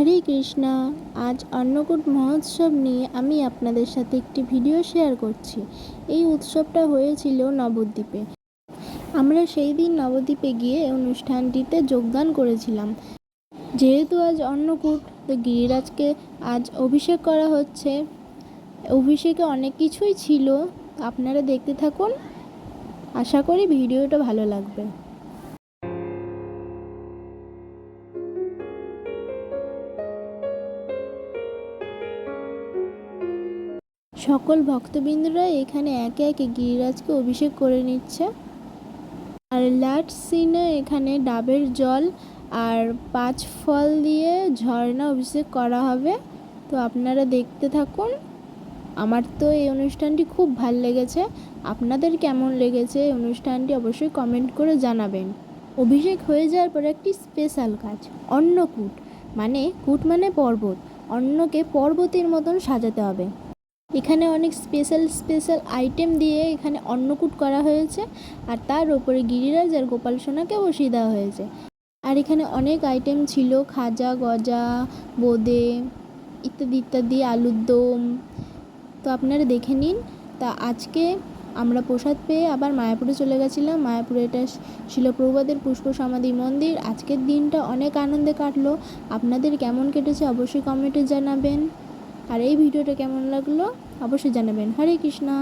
হরে কৃষ্ণা। আজ অন্নকূট মহোৎসব নিয়ে আমি আপনাদের সাথে একটি ভিডিও শেয়ার করছি। এই উৎসবটা হয়েছিল নবদ্বীপে। আমরা সেই দিন নবদ্বীপে গিয়ে অনুষ্ঠানটিতে যোগদান করেছিলাম। যেহেতু আজ অন্নকূট, তো গিরিরাজকে আজ অভিষেক করা হচ্ছে। অভিষেকে অনেক কিছুই ছিল, আপনারা দেখতে থাকুন। আশা করি ভিডিওটা ভালো লাগবে। সকল ভক্তবৃন্দরা এখানে একে একে গিরিরাজকে অভিষেক করে নিচ্ছে। আর লাস্ট সিনে এখানে ডাবের জল আর 5 ফল দিয়ে ঝর্ণা অভিষেক করা হবে। তো আপনারা দেখতে থাকুন। আমার তো এই অনুষ্ঠানটি খুব ভাল লেগেছে। আপনাদের কেমন লেগেছে এই অনুষ্ঠানটি অবশ্যই কমেন্ট করে জানাবেন। অভিষেক হয়ে যাওয়ার পরে একটি স্পেশাল কাজ, অন্নকূট কূট মানে পর্বত। অন্নকে পর্বতের মতন সাজাতে হবে। এখানে অনেক স্পেশাল আইটেম দিয়ে এখানে অন্নকূট করা হয়েছে, আর তার উপরে গিরিরাজ আর গোপাল সোনাকে বসিয়ে দেওয়া হয়েছে। আর এখানে অনেক আইটেম ছিল, খাজা, গজা, বোঁদে ইত্যাদি ইত্যাদি, আলুর দম। তো আপনারা দেখে নিন। তা আজকে আমরা প্রসাদ পেয়ে আবার মায়াপুরে চলে গেছিলাম। মায়াপুরে এটা ছিল প্রভুপাদের পুষ্প সমাধি মন্দির। আজকের দিনটা অনেক আনন্দে কাটলো। আপনাদের কেমন কেটেছে অবশ্যই কমেন্টে জানাবেন। আর এই ভিডিওটা কেমন লাগলো অবশ্যই জানাবেন। হরে কৃষ্ণা।